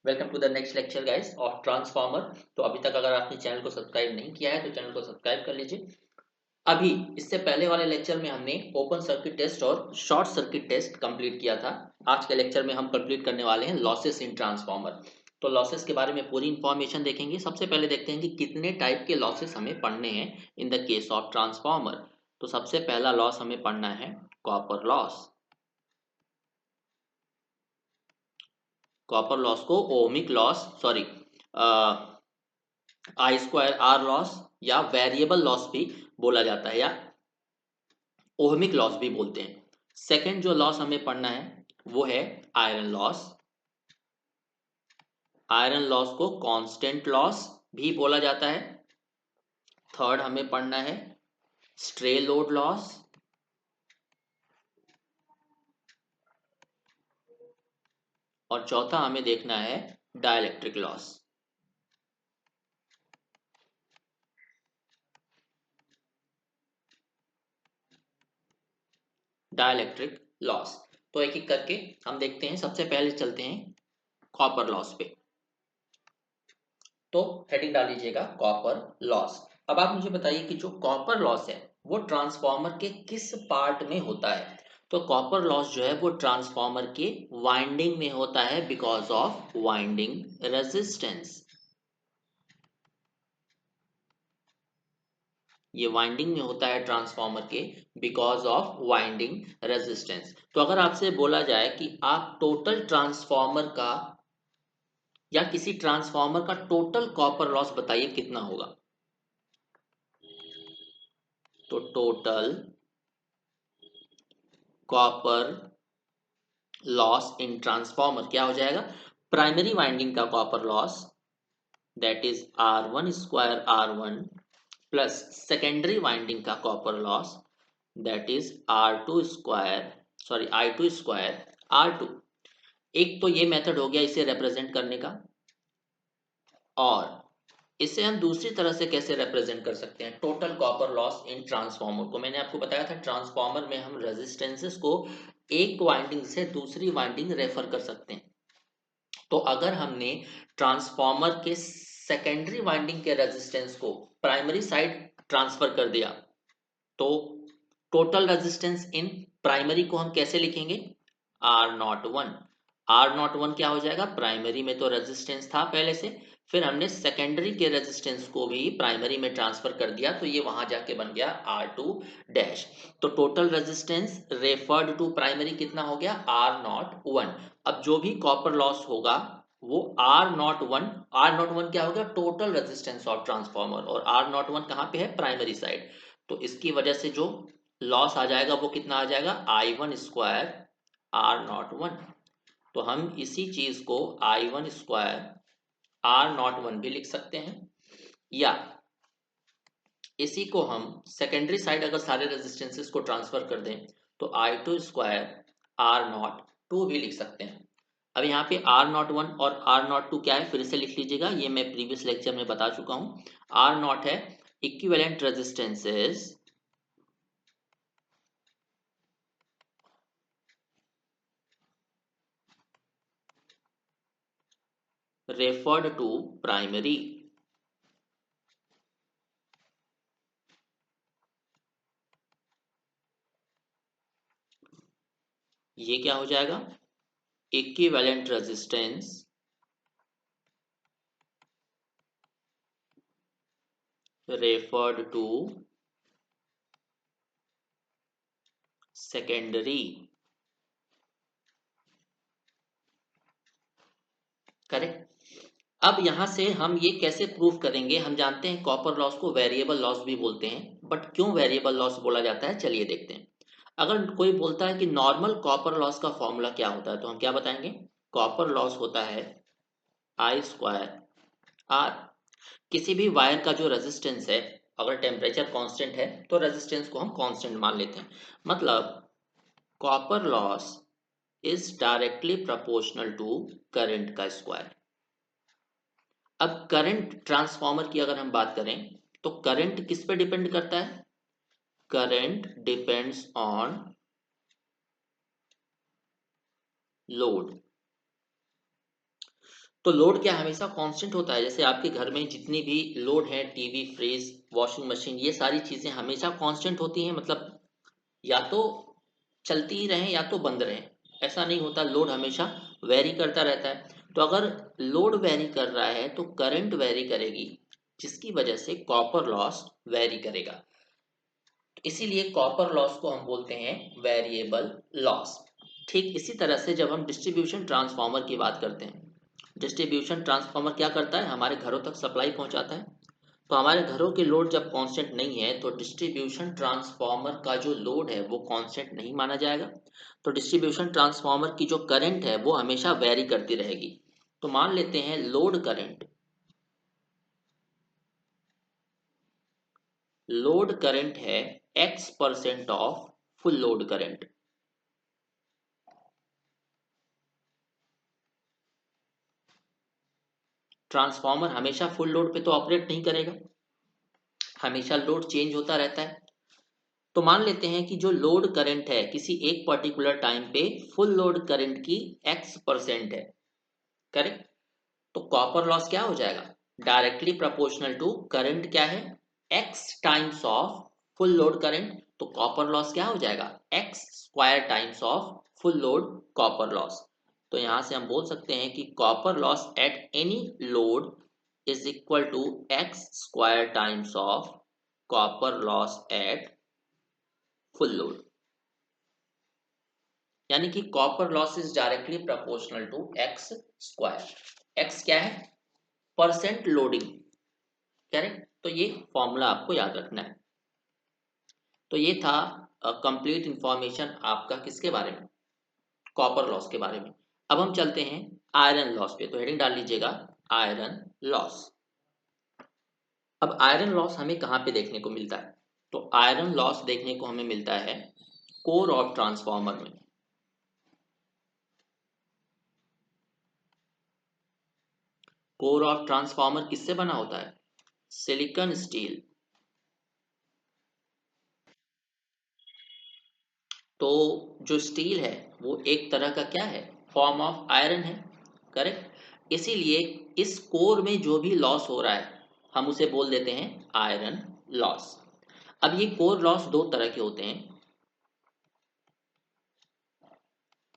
Welcome to the next lecture guys of transformer. तो अभी तक अगर आपने चैनल को सब्सक्राइब नहीं किया है तो चैनल को सब्सक्राइब कर लीजिए। अभी इससे पहले वाले लेक्चर में हमने ओपन सर्किट टेस्ट और शॉर्ट सर्किट टेस्ट कंप्लीट किया था। आज के लेक्चर में हम कंप्लीट करने वाले हैं लॉसेस इन ट्रांसफार्मर। तो लॉसेस के बारे में पूरी इंफॉर्मेशन देखेंगे। सबसे पहले देखते हैं कि कितने टाइप के लॉसेस हमें पढ़ने हैं in the case of transformer. तो सबसे पहला लॉस हमें पढ़ना है कॉपर लॉस। कॉपर लॉस को ohmic loss sorry I square R loss या वेरिएबल लॉस भी बोला जाता है या ओहमिक लॉस भी बोलते हैं। सेकंड जो लॉस हमें पढ़ना है वो है आयरन लॉस। आयरन लॉस को कांस्टेंट लॉस भी बोला जाता है। थर्ड हमें पढ़ना है स्ट्रे लोड लॉस। और चौथा हमें देखना है डाइलेक्ट्रिक लॉस। डाइलेक्ट्रिक लॉस तो एक एक करके हम देखते हैं। सबसे पहले चलते हैं कॉपर लॉस पे। तो हेडिंग डाल लीजिएगा कॉपर लॉस। अब आप मुझे बताइए कि जो कॉपर लॉस है वो ट्रांसफार्मर के किस पार्ट में होता है। तो कॉपर लॉस जो है वो ट्रांसफार्मर के वाइंडिंग में होता है बिकॉज ऑफ वाइंडिंग रेजिस्टेंस। ये वाइंडिंग में होता है ट्रांसफार्मर के बिकॉज ऑफ वाइंडिंग रेजिस्टेंस। तो अगर आपसे बोला जाए कि आप टोटल ट्रांसफार्मर का या किसी ट्रांसफार्मर का टोटल कॉपर लॉस बताइए कितना होगा। तो total copper loss in transformer क्या हो जाएगा। प्राइमरी वाइंडिंग का copper loss that is R1 square R1 plus secondary winding का copper loss that is R2 square sorry I2 square R2। एक तो ये मेथड हो गया इसे रिप्रेजेंट करने का। और इसे हम दूसरी तरह से कैसे रिप्रेजेंट कर सकते हैं total copper loss in transformer को। मैंने आपको बताया था ट्रांसफार्मर में हम रेजिस्टेंसेस को एक वाइंडिंग से दूसरी वाइंडिंग रेफर कर सकते हैं। तो अगर हमने ट्रांसफार्मर के सेकेंडरी वाइंडिंग के रेजिस्टेंस को प्राइमरी साइड ट्रांसफर कर दिया तो टोटल रेजिस्टेंस इन प्राइमरी को हम कैसे लिखेंगे R01। R01 क्या हो जाएगा प्राइमरी में तो रेजिस्टेंस था पहले से, फिर हमने सेकेंडरी के रेजिस्टेंस को भी प्राइमरी में ट्रांसफर कर दिया तो ये वहां जाके बन गया R2 डैश। तो total resistance referred to primary कितना हो गया R01। अब जो भी कॉपर लॉस होगा वो R01 क्या हो गया टोटल रेजिस्टेंस ऑफ ट्रांसफार्मर और R01 कहाँ पे है प्राइमरी साइड। तो इसकी वजह से जो लॉस आ जाएगा वो कितना आ जाएगा I1 स्क्वायर R01। तो हम इसी चीज को I1 स्क्वायर R01 भी लिख सकते हैं या इसी को हम सेकेंडरी साइड अगर सारे रेजिस्टेंसेस को ट्रांसफर कर दें तो I2 स्क्वायर R02 भी लिख सकते हैं। अब यहाँ पे R01 और R02 क्या है फिर से लिख लीजिएगा, ये मैं प्रीवियस लेक्चर में बता चुका हूँ। R0 है equivalent resistances referred to primary. ये क्या हो जाएगा equivalent resistance referred to secondary. Correct. अब यहां से हम ये कैसे प्रूव करेंगे। हम जानते हैं कॉपर लॉस को वेरिएबल लॉस भी बोलते हैं बट क्यों वेरिएबल लॉस बोला जाता है चलिए देखते हैं। अगर कोई बोलता है कि नॉर्मल कॉपर लॉस का फॉर्मूला क्या होता है तो हम क्या बताएंगे कॉपर लॉस होता है आई स्क्वायर आर। किसी भी वायर का जो रेजिस्टेंस है अगर टेम्परेचर कांस्टेंट है तो रेजिस्टेंस को हम कांस्टेंट मान लेते हैं। मतलब copper loss is directly proportional to current का स्क्वायर। अब करंट ट्रांसफार्मर की अगर हम बात करें तो करंट किस पे डिपेंड करता है। Current depends on load. तो लोड क्या हमेशा कांस्टेंट होता है? जैसे आपके घर में जितनी भी लोड है, टीवी, फ्रिज, वॉशिंग मशीन, ये सारी चीजें हमेशा कांस्टेंट होती हैं, मतलब या तो चलती ही रहें या तो बंद रहें, ऐसा नहीं होता। लोड हमेशा वेरी करता रहता है। तो अगर लोड वेरी कर रहा है तो करंट वेरी करेगी, जिसकी वजह से कॉपर लॉस वेरी करेगा। इसीलिए कॉपर लॉस को हम बोलते हैं वेरिएबल लॉस। ठीक इसी तरह से जब हम डिस्ट्रीब्यूशन ट्रांसफार्मर की बात करते हैं, डिस्ट्रीब्यूशन ट्रांसफार्मर क्या करता है? हमारे घरों तक सप्लाई पहुंचाता है। तो हमारे घरों के लोड जब कांस्टेंट नहीं है तो डिस्ट्रीब्यूशन ट्रांसफार्मर का जो लोड है वो कांस्टेंट नहीं माना जाएगा। तो डिस्ट्रीब्यूशन ट्रांसफार्मर की जो करंट है वो हमेशा वेरी करती रहेगी। तो मान लेते हैं लोड करंट है X% of full load current. Transformer हमेशा फुल लोड पे तो ऑपरेट नहीं करेगा, हमेशा लोड चेंज होता रहता है। तो मान लेते हैं कि जो लोड करंट है किसी एक पर्टिकुलर टाइम पे फुल लोड करंट की X% है, करेक्ट? तो कॉपर लॉस क्या हो जाएगा? डायरेक्टली प्रोपोर्शनल टू करंट क्या है? X times of full load current. तो कॉपर लॉस क्या हो जाएगा? X square times of full load copper loss. तो यहां से हम बोल सकते हैं कि copper loss at any load is equal to X square times of copper loss at full load. यानी कि copper loss is directly proportional to X square. X क्या है? Percent loading, correct? तो ये फॉर्मूला आपको याद रखना है। तो ये था कंप्लीट इंफॉर्मेशन आपका किसके बारे में? कॉपर लॉस के बारे में। अब हम चलते हैं आयरन लॉस पे। तो हेडिंग डाल लीजिएगा आयरन लॉस। अब आयरन लॉस हमें कहाँ पे देखने को मिलता है? तो आयरन लॉस देखने को हमें मिलता है कोर ऑफ ट्रांसफॉर्मर में। कोर ऑफ ट्रांसफॉर्मर किससे बना होता है? Silicon steel. तो जो स्टील है वो एक तरह का क्या है? फॉर्म ऑफ आयरन है, करेक्ट? इसीलिए इस कोर में जो भी लॉस हो रहा है हम उसे बोल देते हैं आयरन लॉस। अब ये कोर लॉस दो तरह के होते हैं।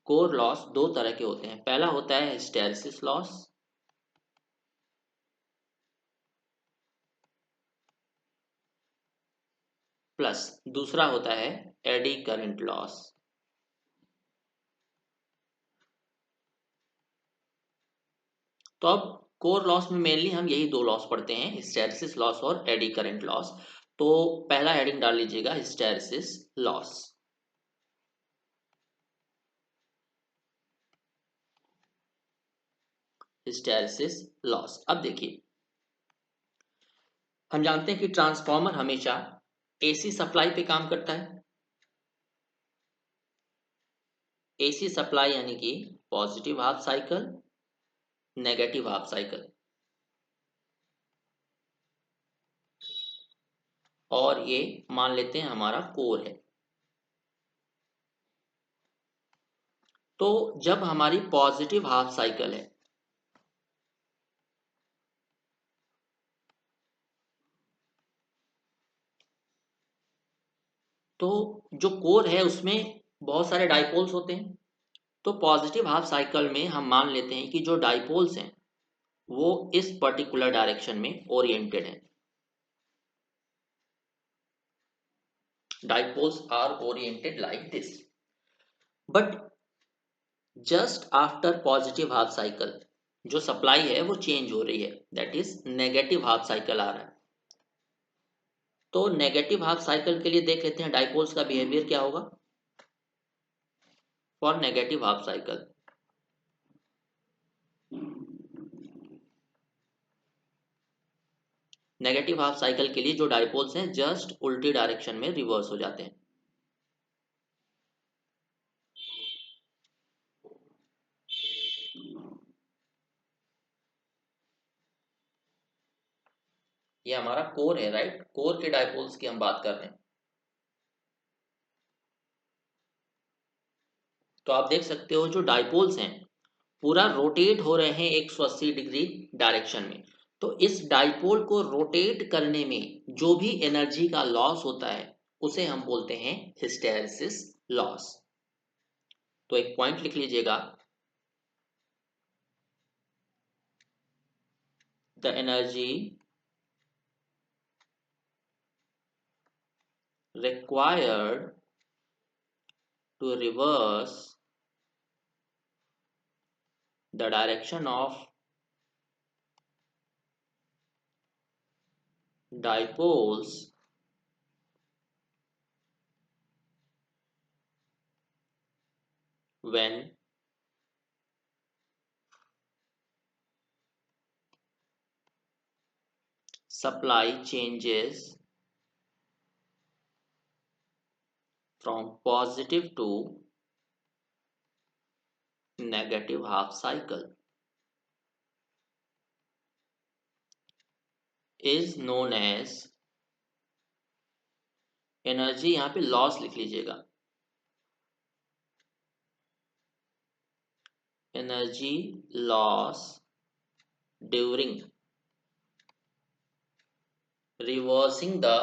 कोर लॉस दो तरह के होते हैं। पहला होता है हिस्टैरिसीस लॉस, प्लस दूसरा होता है एडी करंट लॉस। तो अब कोर लॉस में मेनली हम यही दो लॉस पढ़ते हैं, हिस्टैरिसीस लॉस और एडी करंट लॉस। तो पहला हेडिंग डाल लीजिएगा हिस्टैरिसीस लॉस। Hysteresis loss. अब देखिए, हम जानते हैं कि ट्रांसफॉर्मर हमेशा एसी सप्लाई पे काम करता है। एसी सप्लाई यानी कि positive half cycle, negative half cycle. और ये मान लेते हैं हमारा कोर है। तो जब हमारी पॉजिटिव हाफ साइकिल है तो जो कोर है उसमें बहुत सारे डाइपोल्स होते हैं। तो पॉजिटिव हाफ साइकिल में हम मान लेते हैं कि जो डाइपोल्स हैं वो इस पर्टिकुलर डायरेक्शन में ओरिएंटेड हैं। Dipoles are oriented like this. But just after positive half cycle जो सप्लाई है वो चेंज हो रही है, that is negative half cycle आ रहा है। तो नेगेटिव हाफ साइकिल के लिए देख लेते हैं डाइपोल्स का बिहेवियर क्या होगा for negative half cycle. Negative half cycle के लिए जो डाइपोल्स हैं जस्ट उल्टी डायरेक्शन में रिवर्स हो जाते हैं। ये हमारा कोर है, राइट? कोर के डाइपोल्स की हम बात कर रहे हैं। तो आप देख सकते हो जो डाइपोल्स हैं पूरा रोटेट हो रहे हैं 180 डिग्री डायरेक्शन में। तो इस डाइपोल को रोटेट करने में जो भी एनर्जी का लॉस होता है उसे हम बोलते हैं हिस्टैरिसीस लॉस। तो एक पॉइंट लिख लीजिएगा, the energy required to reverse the direction of dipoles when supply changes from positive to negative half cycle is known as, energy यहां पे लॉस लिख लीजिएगा, energy loss during reversing the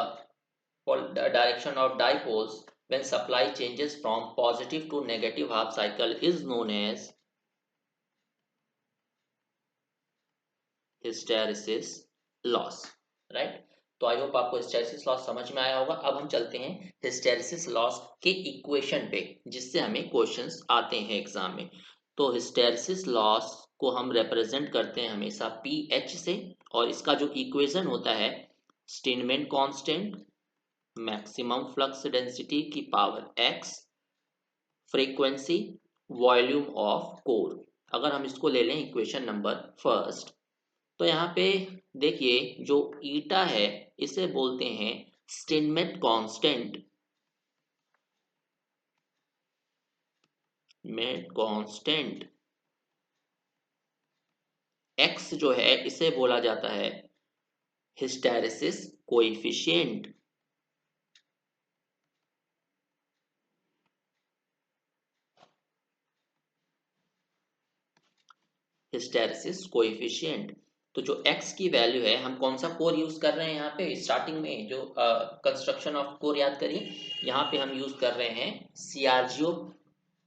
direction of dipoles when supply changes from positive to negative half cycle is known as hysteresis loss. Right, तो I hope आपको hysteresis loss समझ में आया होगा। अब हम चलते हैं हिस्टैरिसीस लॉस के इक्वेशन पे, जिससे हमें क्वेश्चंस आते हैं एग्जाम में। तो हिस्टैरिसीस लॉस को हम रिप्रेजेंट करते हैं हमेशा पी एच से, और इसका जो इक्वेशन होता है स्टीनमेन कांस्टेंट, मैक्सिमम फ्लक्स डेंसिटी की power x, frequency, volume of core. अगर हम इसको ले लें इक्वेशन नंबर फर्स्ट, तो यहाँ पे देखिए जो ईटा है इसे बोलते हैं स्टीनमेट कांस्टेंट, मेट कांस्टेंट। एक्स जो है इसे बोला जाता है हिस्टैरिसीस कोएफिशिएंट। हिस्टैरिसीस कोएफिशिएंट, तो जो x की वैल्यू है, हम कौन सा कोर यूज कर रहे हैं यहाँ पे स्टार्टिंग में, जो कंस्ट्रक्शन ऑफ कोर याद करिए, यहाँ पे हम यूज कर रहे हैं CRGO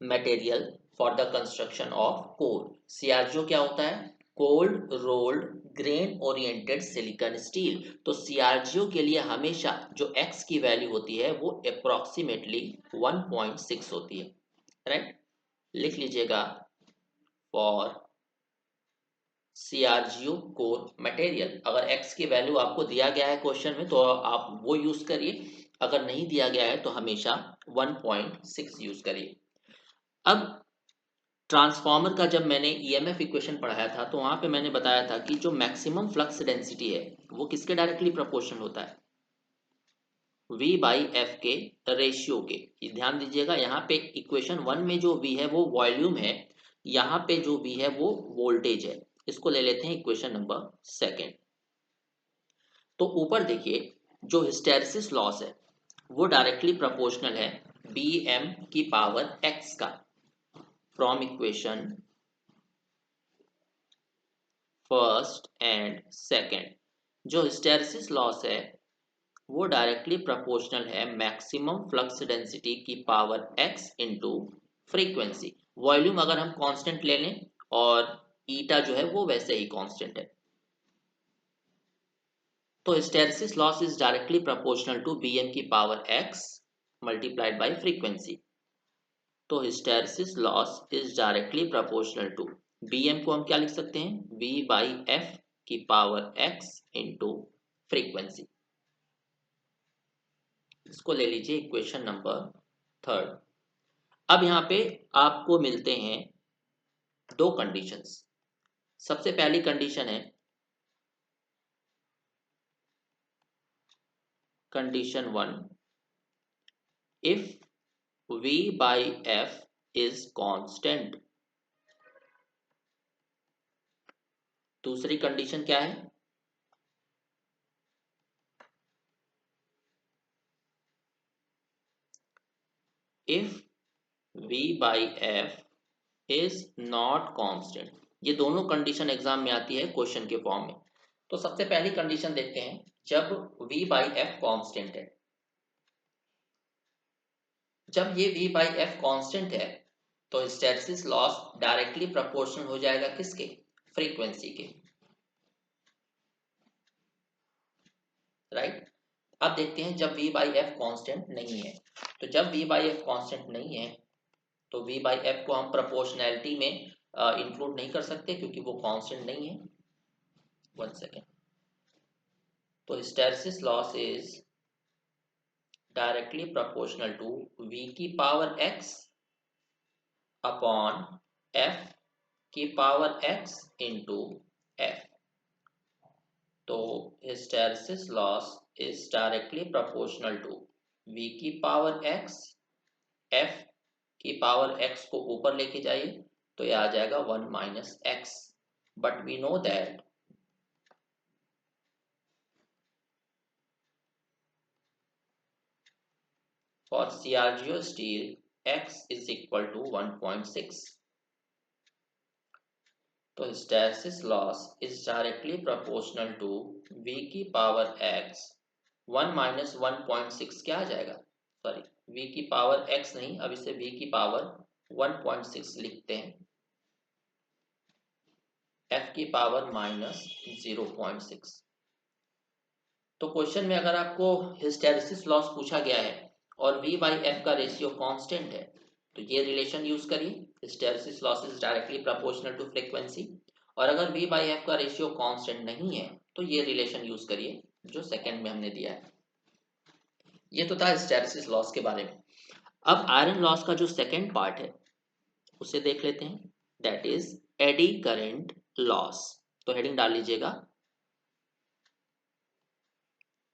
material for the construction of core. CRGO क्या होता है? Cold rolled grain oriented silicon steel. तो सीआरजीओ के लिए हमेशा जो x की वैल्यू होती है वो अप्रोक्सीमेटली 1.6 होती है। राइट, लिख लीजिएगा फॉर सीआरजीओ कोर मटेरियल। अगर x की वैल्यू आपको दिया गया है क्वेश्चन में तो आप वो यूज करिए, अगर नहीं दिया गया है तो हमेशा 1.6 यूज करिए। अब ट्रांसफॉर्मर का जब मैंने ईएमएफ इक्वेशन पढ़ाया था तो वहां पे मैंने बताया था कि जो मैक्सिमम फ्लक्स डेंसिटी है वो किसके डायरेक्टली प्रोपोर्शनल होता है? V बाई एफ के रेशियो के। ये ध्यान दीजिएगा, यहाँ पे इक्वेशन 1 में जो V है वो वॉल्यूम है, यहाँ पे जो V है वो वोल्टेज है। इसको ले लेते हैं इक्वेशन नंबर सेकेंड। तो ऊपर देखिए जो हिस्टैरिसीस लॉस है वो डायरेक्टली प्रोपोर्शनल है बी एम की पावर एक्स का, from equation first and second. जो हिस्टैरिसीस लॉस है वो डायरेक्टली प्रोपोर्शनल है मैक्सिमम फ्लक्स डेंसिटी की power x into frequency. Volume अगर हम कांस्टेंट ले लें और ईटा जो है वो वैसे ही कांस्टेंट है, तो hysteresis loss is directly proportional to bm की power x multiplied by frequency. तो hysteresis loss is directly proportional to bm को हम क्या लिख सकते हैं? v बाई एफ की पावर x इंटू फ्रीक्वेंसी। इसको ले लीजिए इक्वेशन नंबर थर्ड। अब यहाँ पे आपको मिलते हैं दो कंडीशंस। सबसे पहली कंडीशन है condition 1, if v by F is constant. दूसरी कंडीशन क्या है? If v by F is not constant. ये दोनों कंडीशन एग्जाम में आती है क्वेश्चन के फॉर्म में। तो सबसे पहली कंडीशन देखते हैं, जब v बाई एफ कॉन्स्टेंट है, जब ये v बाई एफ कॉन्स्टेंट है तो हिस्टैरिसीस लॉस डायरेक्टली प्रोपोर्शनल हो जाएगा किसके, फ्रीक्वेंसी के, राइट। अब देखते हैं जब v बाई एफ कॉन्स्टेंट नहीं है, तो जब v बाई एफ कॉन्स्टेंट नहीं है तो v बाई एफ को हम प्रोपोर्शनैलिटी में इंक्लूड नहीं कर सकते क्योंकि वो कांस्टेंट नहीं है। One second. तो hysteresis loss is directly proportional to v की पावर x अपॉन f की पावर x इंटू f। तो hysteresis loss is directly proportional to v की पावर x, f की पावर x को ऊपर लेके जाइए तो ये आ जाएगा 1 minus X. But we know that for CRGO steel x is equal to 1.6. तो hysteresis loss is directly proportional to v की पावर x, 1 माइनस 1.6 क्या आ जाएगा, सॉरी v की पावर x नहीं, अब इसे v की पावर 1.6 लिखते हैं, f की पावर माइनस 0.6। तो क्वेश्चन में अगर आपको हिस्टैरिसीस लॉस पूछा गया है और v बाई एफ का रेशियो कांस्टेंट है तो ये रिलेशन यूज करिए, hysteresis loss is directly proportional to frequency. और अगर v बाई एफ का रेशियो कांस्टेंट नहीं है तो ये रिलेशन यूज करिए जो सेकंड में हमने दिया है। ये तो था हिस्टैरिसीस लॉस के बारे में। अब आयरन लॉस का जो सेकंड पार्ट है उसे देख लेते हैं, that is AD current loss. तो हेडिंग डाल लीजिएगा,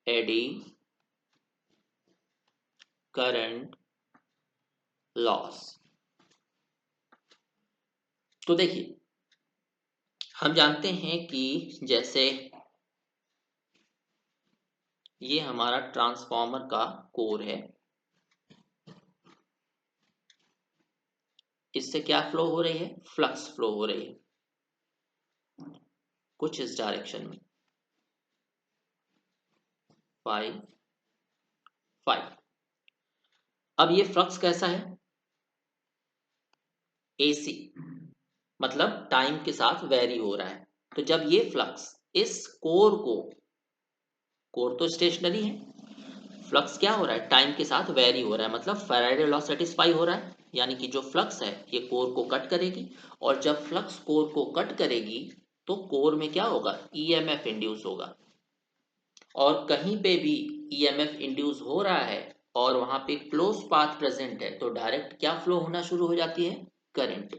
एडी करंट लॉस। तो देखिए हम जानते हैं कि जैसे ये हमारा ट्रांसफार्मर का कोर है, इससे क्या फ्लो हो रही है, फ्लक्स फ्लो हो रही है कुछ इस डायरेक्शन में 5 5। अब ये फ्लक्स कैसा है, एसी, मतलब टाइम के साथ वेरी हो रहा है। तो जब ये फ्लक्स इस कोर को, कोर तो स्टेशनरी है, फ्लक्स क्या हो रहा है, टाइम के साथ वेरी हो रहा है, मतलब फैराडे लॉ सेटिस्फाई हो रहा है, यानी कि जो फ्लक्स है ये कोर को कट करेगी, और जब फ्लक्स कोर को कट करेगी तो कोर में क्या होगा, ईएमएफ इंड्यूस होगा। और कहीं पे भी ईएमएफ इंड्यूस हो रहा है और वहां पे क्लोज पाथ प्रेजेंट है तो डायरेक्ट क्या फ्लो होना शुरू हो जाती है, करंट।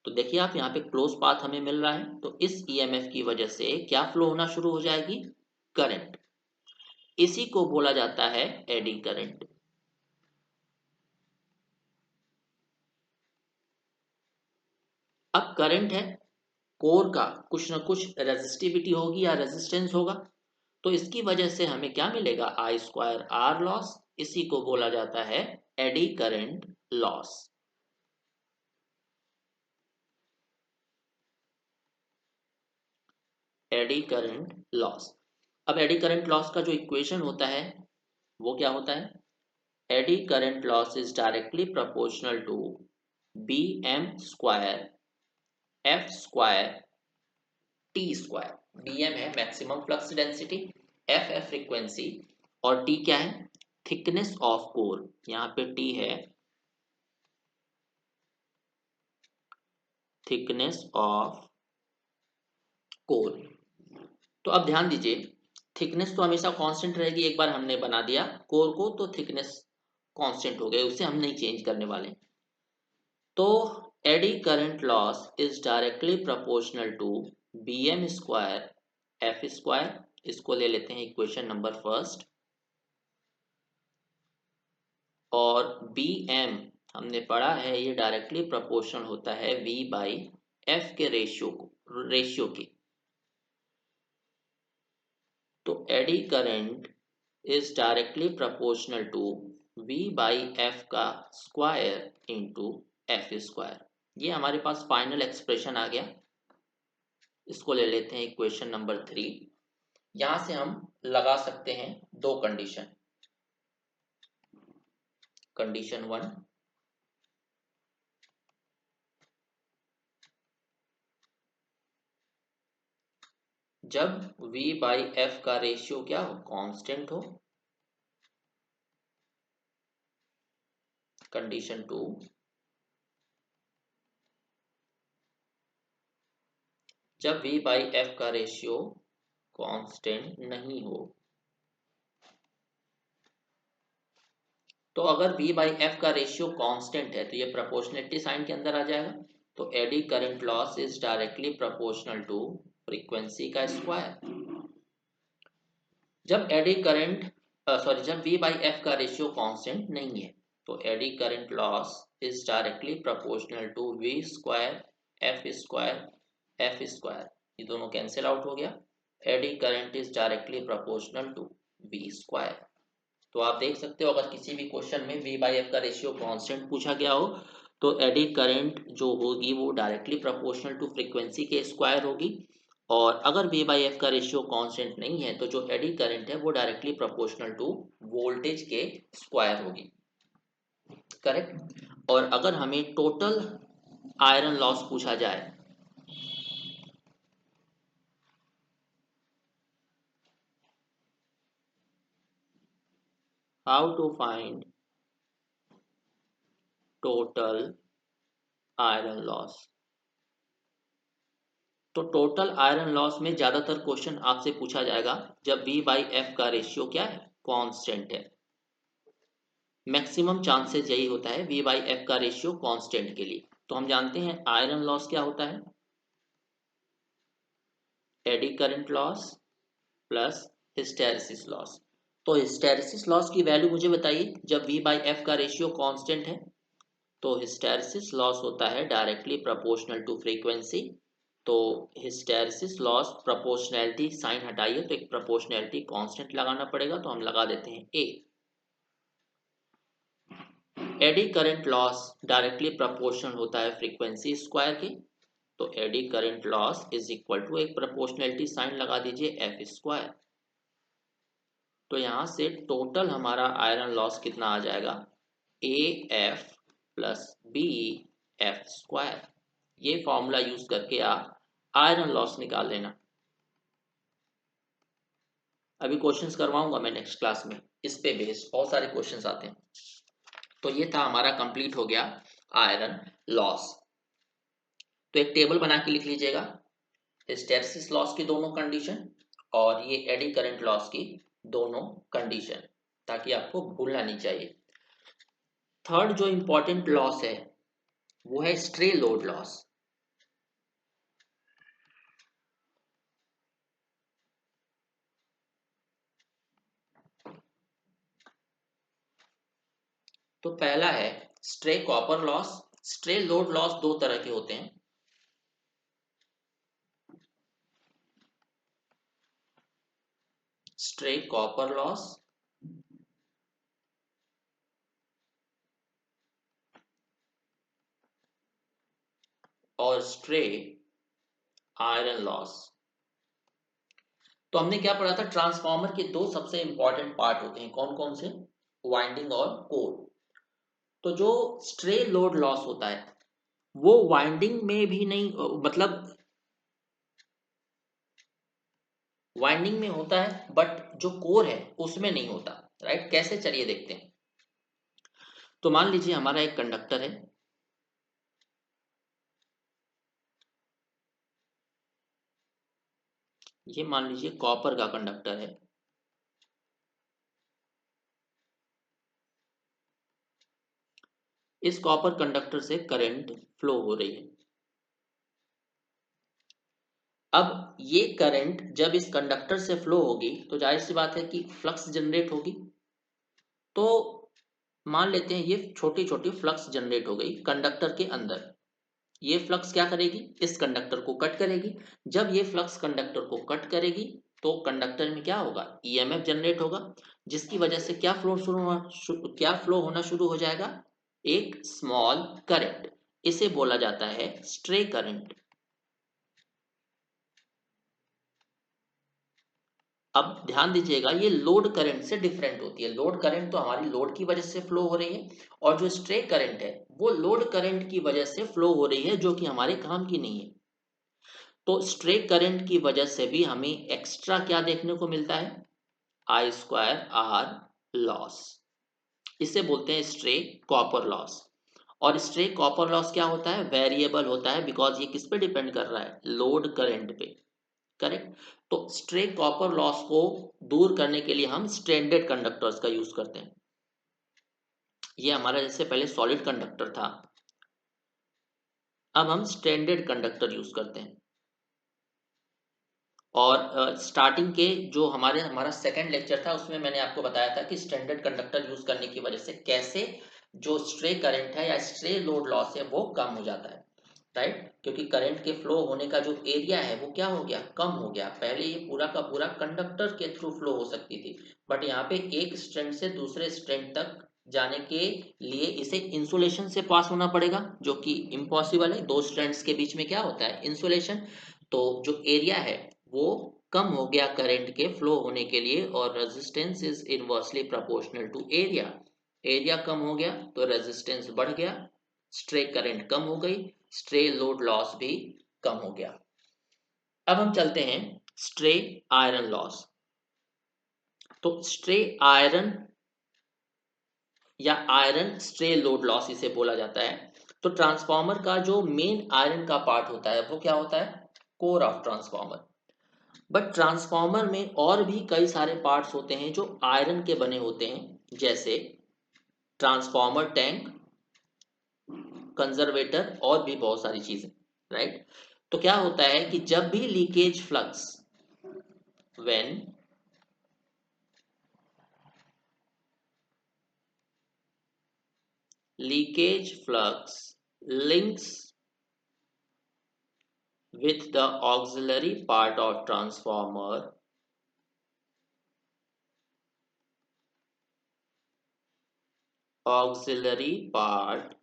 तो देखिए आप यहाँ पे क्लोज पाथ हमें मिल रहा है तो इस ईएमएफ की वजह से क्या फ्लो होना शुरू हो जाएगी, करंट। इसी को बोला जाता है एडी करंट। अब करंट है, कोर का कुछ ना कुछ रेजिस्टिविटी होगी या रेजिस्टेंस होगा, तो इसकी वजह से हमें क्या मिलेगा, आई स्क्वायर आर लॉस। इसी को बोला जाता है eddy current loss. Eddy current loss. अब एडी करंट लॉस का जो इक्वेशन होता है वो क्या होता है, eddy current loss is directly proportional to B M square F square T square. B M है मैक्सिमम फ्लक्स डेंसिटी, एफ है फ्रीक्वेंसी, और टी क्या है, थिकनेस ऑफ कोर। यहाँ पे टी है थिकनेस ऑफ कोर। तो अब ध्यान दीजिए, थिकनेस तो हमेशा कांस्टेंट रहेगी, एक बार हमने बना दिया कोर को तो थिकनेस कांस्टेंट हो गई, उसे हम नहीं चेंज करने वाले। तो eddy current loss is directly proportional to B M square F square. इसको ले लेते हैं इक्वेशन नंबर फर्स्ट, और बी एम हमने पढ़ा है ये डायरेक्टली प्रोपोर्शनल होता है वी बाई एफ के रेशियो की। तो eddy current is directly proportional to v by F का स्क्वायर इंटू एफ स्क्वायर। ये हमारे पास फाइनल एक्सप्रेशन आ गया। इसको ले लेते हैं इक्वेशन नंबर 3। यहां से हम लगा सकते हैं दो कंडीशन। कंडीशन 1, जब v बाई एफ का रेशियो क्या हो, कांस्टेंट हो। कंडीशन 2, जब v बाई एफ का रेशियो कांस्टेंट नहीं हो। तो अगर v बाई एफ का रेशियो कांस्टेंट है तो ये प्रोपोर्शनलिटी साइन के अंदर आ जाएगा। तो eddy current loss is directly proportional to frequency का स्क्वायर। जब एडी करंट जब v बाई एफ का रेशियो कांस्टेंट नहीं है तो eddy current loss is directly proportional to v square F square. ये दोनों कैंसिल आउट हो गया। Eddy current is directly proportional to v square. तो आप देख सकते हो अगर किसी भी क्वेश्चन में v बाई एफ का रेशियो कांस्टेंट पूछा गया हो तो एडी करंट जो होगी वो डायरेक्टली प्रोपोर्शनल टू फ्रीक्वेंसी के स्क्वायर होगी। और अगर v बाई एफ का रेशियो कांस्टेंट नहीं है तो जो एडी करंट है वो डायरेक्टली प्रोपोर्शनल टू वोल्टेज के स्क्वायर होगी। करेक्ट। और अगर हमें टोटल आयरन लॉस पूछा जाए, how to find total iron loss. तो टोटल आयरन लॉस में ज्यादातर क्वेश्चन आपसे पूछा जाएगा जब v बाई एफ का रेशियो क्या है, कांस्टेंट है। मैक्सिमम चांसेस यही होता है v बाई एफ का रेशियो कांस्टेंट के लिए। तो हम जानते हैं आयरन लॉस क्या होता है, eddy current loss plus hysteresis loss. तो हिस्टैरिसीस लॉस की वैल्यू मुझे बताइए जब v बाई एफ का रेशियो कांस्टेंट है। तो हिस्टैरिसीस लॉस होता है डायरेक्टली प्रोपोर्शनल टू फ्रीक्वेंसी। तो हिस्टैरिसीस लॉस, प्रोपोर्शनैलिटी साइन हटाइए तो एक प्रोपोर्शनैलिटी कांस्टेंट लगाना पड़ेगा, तो हम लगा देते हैं a। Eddy current loss directly proportional होता है फ्रीक्वेंसी स्क्वायर के। तो eddy current loss is equal to एक प्रोपोर्शनैलिटी साइन लगा दीजिए एफ स्क्वायर। तो यहां से टोटल हमारा आयरन लॉस कितना आ जाएगा, A F plus B F square. ये फॉर्मूला यूज करके आप आयरन लॉस निकाल लेना। अभी क्वेश्चंस करवाऊंगा मैं नेक्स्ट क्लास में, इस पे बेस्ड बहुत सारे क्वेश्चंस आते हैं। तो ये था हमारा कंप्लीट हो गया आयरन लॉस। तो एक टेबल बना के लिख लीजिएगा, हिस्टैरिसीस लॉस की दोनों कंडीशन और ये एडी करंट लॉस की दोनों कंडीशन, ताकि आपको भूलना नहीं चाहिए। थर्ड जो इंपॉर्टेंट लॉस है वो है स्ट्रे लोड लॉस। तो पहला है stray copper loss. Stray load loss दो तरह के होते हैं। स्ट्रे कॉपर लॉस और स्ट्रे आयरन लॉस। तो हमने क्या पढ़ा था, ट्रांसफार्मर के दो सबसे इंपॉर्टेंट पार्ट होते हैं, कौन कौन से, वाइंडिंग और कोर। तो जो स्ट्रे लोड लॉस होता है वो वाइंडिंग में भी नहीं, मतलब वाइंडिंग में होता है बट जो कोर है उसमें नहीं होता। राइट, कैसे, चलिए देखते हैं। तो मान लीजिए हमारा एक कंडक्टर है, ये मान लीजिए कॉपर का कंडक्टर है। इस कॉपर कंडक्टर से करंट फ्लो हो रही है। अब ये करंट जब इस कंडक्टर से फ्लो होगी तो जाहिर सी बात है कि फ्लक्स जनरेट होगी। तो मान लेते हैं ये छोटी छोटी फ्लक्स जनरेट हो गई कंडक्टर के अंदर। ये फ्लक्स क्या करेगी, इस कंडक्टर को कट करेगी। जब ये फ्लक्स कंडक्टर को कट करेगी तो कंडक्टर में क्या होगा, ईएमएफ जनरेट होगा, जिसकी वजह से क्या फ्लो होना शुरू हो जाएगा, एक स्मॉल करंट। इसे बोला जाता है स्ट्रे करंट। अब ध्यान दीजिएगा, ये लोड करंट से डिफरेंट होती है। लोड करंट तो हमारी लोड की वजह से फ्लो हो रही है, और जो स्ट्रे करंट है वो लोड करंट की वजह से फ्लो हो रही है, जो कि हमारे काम की नहीं है। तो स्ट्रे करंट की वजह से भी हमें एक्स्ट्रा क्या देखने को मिलता है, आई स्क्वायर आर लॉस। इसे बोलते हैं स्ट्रे कॉपर लॉस। और स्ट्रे कॉपर लॉस क्या होता है, वेरिएबल होता है, बिकॉज ये किस पे डिपेंड कर रहा है, लोड करंट पे। करेक्ट। तो स्ट्रे कॉपर लॉस को दूर करने के लिए हम स्ट्रैंडेड कंडक्टर्स का यूज करते हैं। ये हमारा जैसे पहले सॉलिड कंडक्टर था, अब हम स्ट्रैंडेड कंडक्टर यूज करते हैं। और स्टार्टिंग के जो हमारा सेकंड लेक्चर था उसमें मैंने आपको बताया था कि स्टैंडर्ड कंडक्टर यूज करने की वजह से कैसे जो स्ट्रे करंट है या स्ट्रे लोड लॉस है वो कम हो जाता है, राइट। क्योंकि करंट के फ्लो होने का जो एरिया है वो क्या हो गया, कम हो गया। पहले ये पूरा का पूरा कंडक्टर के थ्रू फ्लो हो सकती थी, बट यहाँ पे एक स्ट्रैंड से दूसरे स्ट्रैंड तक जाने के लिए इसे इंसुलेशन से पास होना पड़ेगा, जो कि इम्पॉसिबल है। दो स्ट्रैंड्स के बीच में क्या होता है, इंसुलेशन। तो जो एरिया है वो कम हो गया करंट के फ्लो होने के लिए, और resistance is inversely proportional to area. Area कम हो गया तो रेजिस्टेंस बढ़ गया, स्ट्रे करंट कम हो गई, स्ट्रे लोड लॉस भी कम हो गया। अब हम चलते हैं स्ट्रे आयरन लॉस। तो स्ट्रे आयरन या आयरन स्ट्रे लोड लॉस इसे बोला जाता है। तो ट्रांसफार्मर का जो मेन आयरन का पार्ट होता है वो क्या होता है, core of transformer. But transformer में और भी कई सारे पार्ट्स होते हैं जो आयरन के बने होते हैं, जैसे ट्रांसफार्मर टैंक, कंजर्वेटर, और भी बहुत सारी चीजें, राइट। तो क्या होता है कि जब भी leakage flux, when leakage flux links with the auxiliary part of transformer, auxiliary part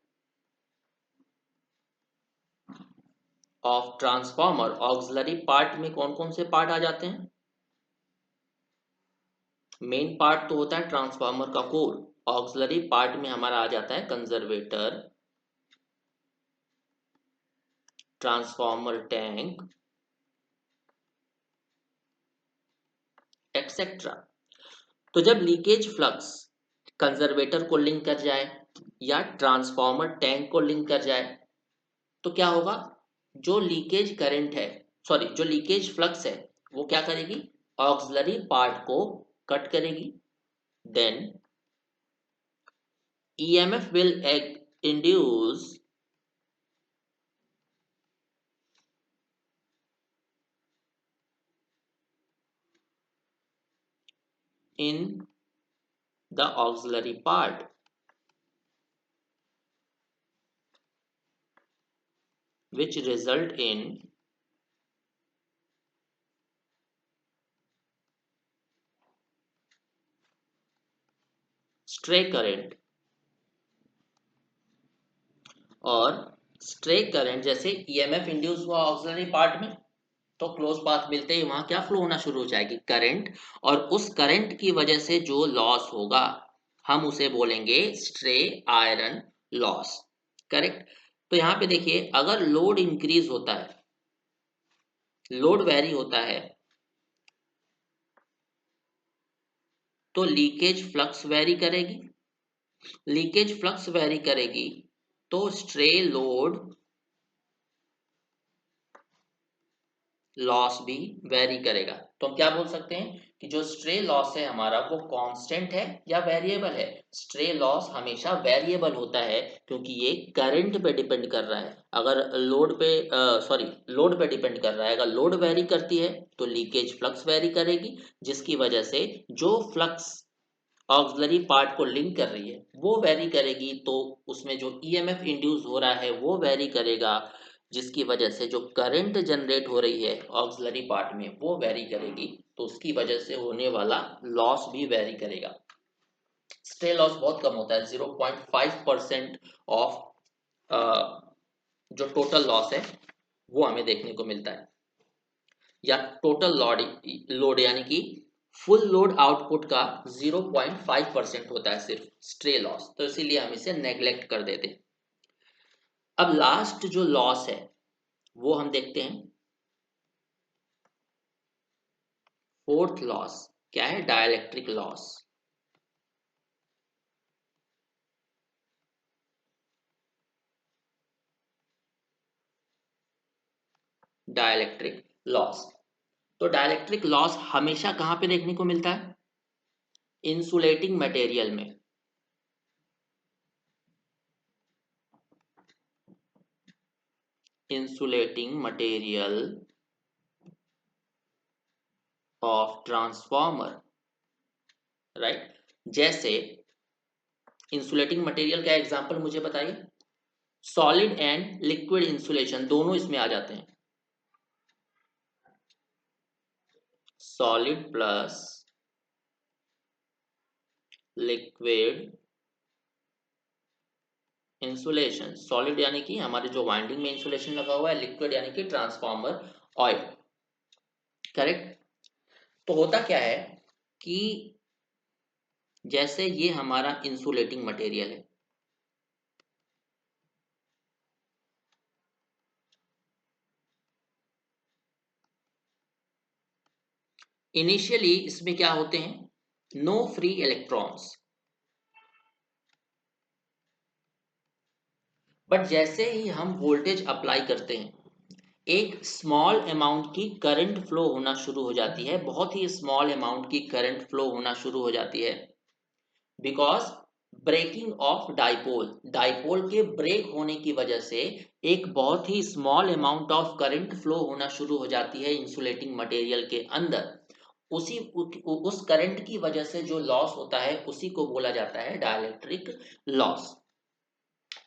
of transformer, auxiliary part में कौन कौन से पार्ट आ जाते हैं, मेन पार्ट तो होता है ट्रांसफार्मर का कोर, ऑक्सिलरी पार्ट में हमारा आ जाता है कंजर्वेटर, ट्रांसफार्मर टैंक, एक्सेट्रा। तो जब लीकेज फ्लक्स कंजर्वेटर को लिंक कर जाए या ट्रांसफार्मर टैंक को लिंक कर जाए, तो क्या होगा, जो लीकेज करंट है, सॉरी जो लीकेज फ्लक्स है वो क्या करेगी, ऑक्सिलरी पार्ट को कट करेगी। Then EMF will induce in the auxiliary part, which result in stray current। और स्ट्रे करंट जैसे ईएमएफ इंड्यूस हुआ ऑक्सिलरी पार्ट में, तो क्लोज पाथ मिलते ही वहां क्या फ्लो होना शुरू हो जाएगी, करंट। और उस करंट की वजह से जो लॉस होगा हम उसे बोलेंगे स्ट्रे आयरन लॉस। करेक्ट। तो यहाँ पे देखिए, अगर लोड इंक्रीज होता है, लोड वेरी होता है, तो लीकेज फ्लक्स वेरी करेगी। लीकेज फ्लक्स वेरी करेगी तो स्ट्रे लोड लॉस भी वेरी करेगा। तो हम क्या बोल सकते हैं कि जो स्ट्रे लॉस है हमारा वो कांस्टेंट है या वेरिएबल है। स्ट्रे लॉस हमेशा वेरिएबल होता है, क्योंकि ये करंट पे डिपेंड कर रहा है। अगर लोड पे सॉरी लोड पे डिपेंड कर रहा है, अगर लोड वेरी करती है तो लीकेज फ्लक्स वेरी करेगी, जिसकी वजह से जो फ्लक्स ऑक्सिलरी पार्ट को लिंक कर रही है वो वेरी करेगी, तो उसमें जो ईएमएफ इंड्यूस हो रहा है वो वेरी करेगा, जिसकी वजह से जो करंट जनरेट हो रही है ऑक्सिलरी पार्ट में वो वेरी करेगी, तो उसकी वजह से होने वाला लॉस भी वेरी करेगा। स्ट्रे लॉस बहुत कम होता है, 0.5% ऑफ जो टोटल लॉस है वो हमें देखने को मिलता है, या टोटल लोड यानी कि फुल लोड आउटपुट का 0.5% होता है सिर्फ स्ट्रे लॉस, तो इसीलिए हम इसे नेग्लेक्ट कर देते हैं। अब लास्ट जो लॉस है वो हम देखते हैं। फोर्थ लॉस क्या है? Dielectric loss. डाइलेक्ट्रिक लॉस, तो डाइलेक्ट्रिक लॉस हमेशा कहां पे देखने को मिलता है? इंसुलेटिंग मटेरियल में। Insulating material of transformer, right. जैसे इंसुलेटिंग मटेरियल का एग्जांपल मुझे बताइए। सॉलिड एंड लिक्विड इंसुलेशन दोनों इसमें आ जाते हैं। Solid plus liquid insulation. Solid यानी कि हमारे जो वाइंडिंग में इंसुलेशन लगा हुआ है, लिक्विड यानी कि ट्रांसफॉर्मर ऑयल, करेक्ट। तो होता क्या है कि जैसे ये हमारा इंसुलेटिंग मटेरियल है, इनिशियली इसमें क्या होते हैं? नो फ्री इलेक्ट्रॉन्स, बट जैसे ही हम वोल्टेज अप्लाई करते हैं, एक स्मॉल अमाउंट की करंट फ्लो होना शुरू हो जाती है, बहुत ही स्मॉल अमाउंट की करंट फ्लो होना शुरू हो जाती है, because breaking of dipole, dipole के ब्रेक होने की वजह से एक बहुत ही small amount of current flow होना शुरू हो जाती है इंसुलेटिंग मटेरियल के अंदर। उस करंट की वजह से जो लॉस होता है उसी को बोला जाता है डाइलेक्ट्रिक लॉस।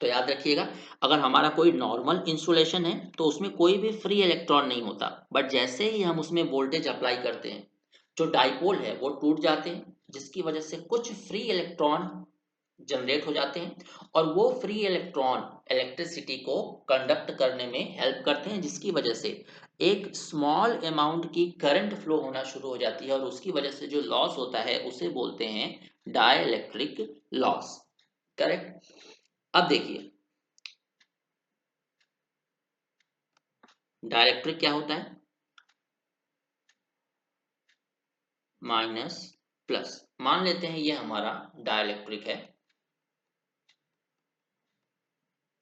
तो याद रखिएगा, अगर हमारा कोई नॉर्मल इंसुलेशन है तो उसमें कोई भी फ्री इलेक्ट्रॉन नहीं होता, बट जैसे ही हम उसमें वोल्टेज अप्लाई करते हैं, जो डाइपोल है वो टूट जाते हैं, जिसकी वजह से कुछ फ्री इलेक्ट्रॉन जनरेट हो जाते हैं, और वो फ्री इलेक्ट्रॉन इलेक्ट्रिसिटी को कंडक्ट करने में हेल्प करते हैं, जिसकी वजह से एक स्मॉल अमाउंट की करंट फ्लो होना शुरू हो जाती है, और उसकी वजह से जो लॉस होता है उसे बोलते हैं डाइलेक्ट्रिक लॉस, करेक्ट। अब देखिए, डाइलेक्ट्रिक क्या होता है? Minus plus. मान लेते हैं ये हमारा डाइलेक्ट्रिक है,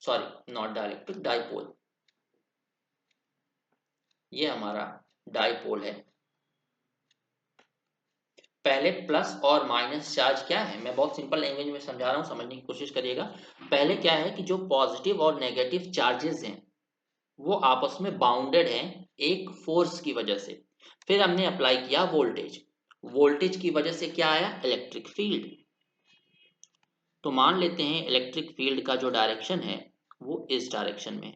सॉरी नॉट डाइलेक्ट्रिक, डाइपोल। ये हमारा डाइपोल है। पहले प्लस और माइनस चार्ज क्या है, मैं बहुत सिंपल लैंग्वेज में समझा रहा हूं, समझने की कोशिश करिएगा। पहले क्या है कि जो पॉजिटिव और नेगेटिव चार्जेस हैं वो आपस में बाउंडेड हैं एक फोर्स की वजह से। फिर हमने अप्लाई किया वोल्टेज, वोल्टेज की वजह से क्या आया? Electric field. तो मान लेते हैं इलेक्ट्रिक फील्ड का जो डायरेक्शन है वो इस डायरेक्शन में,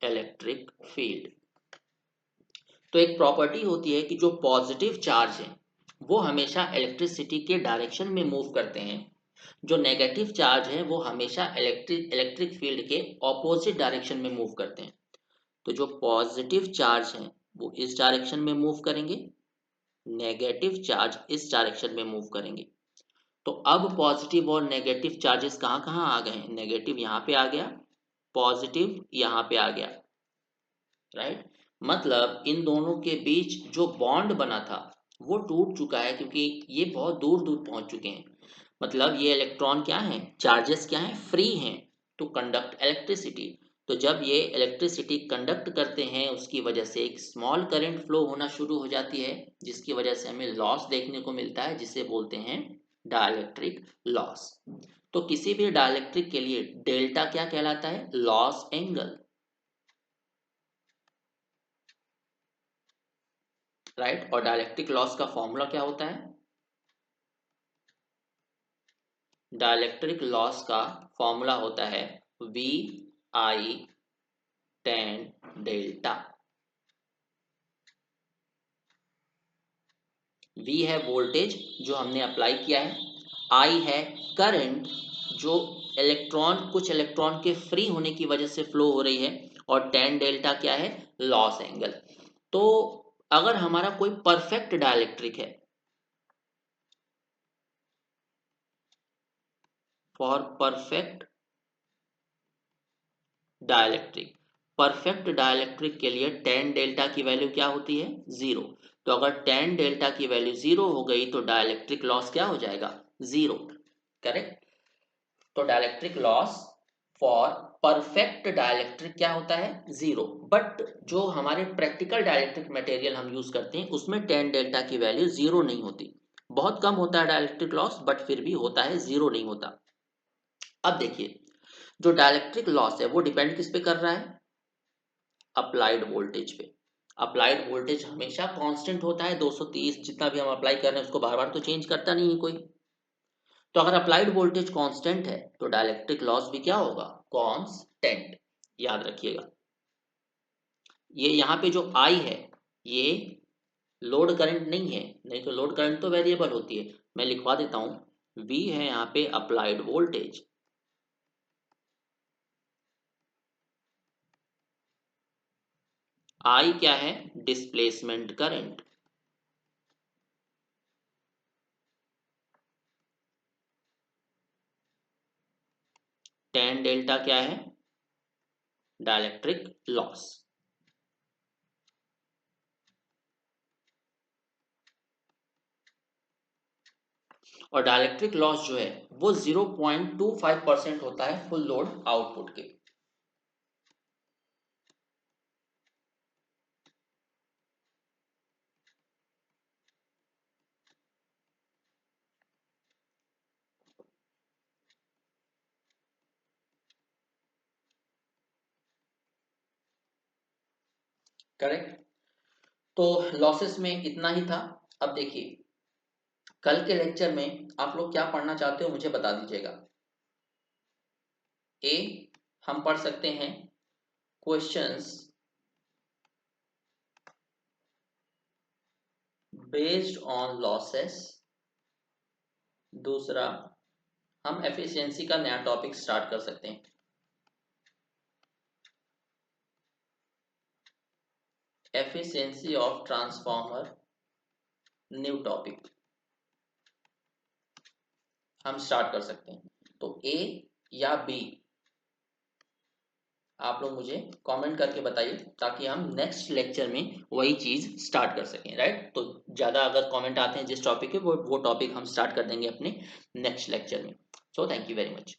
इलेक्ट्रिक फील्ड। तो एक प्रॉपर्टी होती है कि जो पॉजिटिव चार्ज है वो हमेशा इलेक्ट्रिसिटी के डायरेक्शन में मूव करते हैं, जो नेगेटिव चार्ज है वो हमेशा इलेक्ट्रिक फील्ड के ऑपोजिट डायरेक्शन में मूव करते हैं। तो जो पॉजिटिव चार्ज है वो इस डायरेक्शन में मूव करेंगे, नेगेटिव चार्ज इस डायरेक्शन में मूव करेंगे। तो अब पॉजिटिव और नेगेटिव चार्जेस कहाँ कहाँ आ गए? नेगेटिव यहाँ पे आ गया, पॉजिटिव यहाँ पे आ गया, राइट। मतलब इन दोनों के बीच जो बॉन्ड बना था वो टूट चुका है, क्योंकि ये बहुत दूर दूर पहुंच चुके हैं। मतलब ये इलेक्ट्रॉन क्या है, चार्जेस क्या है, फ्री हैं टू कंडक्ट इलेक्ट्रिसिटी। तो जब ये इलेक्ट्रिसिटी कंडक्ट करते हैं उसकी वजह से एक स्मॉल करंट फ्लो होना शुरू हो जाती है, जिसकी वजह से हमें लॉस देखने को मिलता है, जिसे बोलते हैं डाइलेक्ट्रिक लॉस। तो किसी भी डाइलेक्ट्रिक के लिए डेल्टा क्या कहलाता है? Loss angle, right. और डाइलेक्ट्रिक लॉस का फॉर्मूला क्या होता है? डाइलेक्ट्रिक लॉस का फॉर्मूला होता है V I tan delta. V है वोल्टेज जो हमने अप्लाई किया है, आई है करंट जो इलेक्ट्रॉन कुछ इलेक्ट्रॉन के फ्री होने की वजह से फ्लो हो रही है, और tan डेल्टा क्या है, लॉस एंगल। तो अगर हमारा कोई परफेक्ट डाइलेक्ट्रिक है, for perfect dielectric, perfect dielectric के लिए tan डेल्टा की वैल्यू क्या होती है, जीरो। तो अगर tan डेल्टा की वैल्यू जीरो हो गई तो डाइलेक्ट्रिक लॉस क्या हो जाएगा, जीरो। करेक्ट। तो dielectric loss for perfect dielectric क्या होता है, जीरो। बट जो हमारे प्रैक्टिकल डाइलेक्ट्रिक मटेरियल हम यूज करते हैं उसमें tan डेल्टा की वैल्यू जीरो नहीं होती, बहुत कम होता है डाइलेक्ट्रिक लॉस, बट फिर भी होता है, जीरो नहीं होता। अब देखिए, जो डाइलेक्ट्रिक लॉस है वो डिपेंड किस पे कर रहा है, अप्लाइड वोल्टेज पे। अप्लाइड वोल्टेज हमेशा कांस्टेंट होता है, 230 जितना भी हम अप्लाई कर रहे हैं उसको बार बार तो चेंज करता नहीं है कोई। तो अगर अप्लाइड वोल्टेज कांस्टेंट है तो डाइलेक्ट्रिक लॉस भी क्या होगा, कांस्टेंट। याद रखिएगा, ये यहाँ पे जो आई है ये लोड करंट नहीं है, नहीं तो लोड करंट तो वेरिएबल होती है। मैं लिखवा देता हूं, वी है यहाँ पे अप्लाइड वोल्टेज, आई क्या है, डिस्प्लेसमेंट करंट, tan डेल्टा क्या है, डाइलेक्ट्रिक लॉस। और डाइलेक्ट्रिक लॉस जो है वो 0.25% होता है फुल लोड आउटपुट के। करेक्ट। तो लॉसेस में इतना ही था। अब देखिए, कल के लेक्चर में आप लोग क्या पढ़ना चाहते हो मुझे बता दीजिएगा। ए, हम पढ़ सकते हैं क्वेश्चंस बेस्ड ऑन लॉसेस। दूसरा, हम एफिशिएंसी का नया टॉपिक स्टार्ट कर सकते हैं, efficiency of transformer, new topic हम स्टार्ट कर सकते हैं। तो ए या बी आप लोग मुझे कमेंट करके बताइए, ताकि हम नेक्स्ट लेक्चर में वही चीज स्टार्ट कर सकें, राइट। तो ज़्यादा अगर कमेंट आते हैं जिस टॉपिक पे, वो टॉपिक हम स्टार्ट कर देंगे अपने नेक्स्ट लेक्चर में। So thank you very much.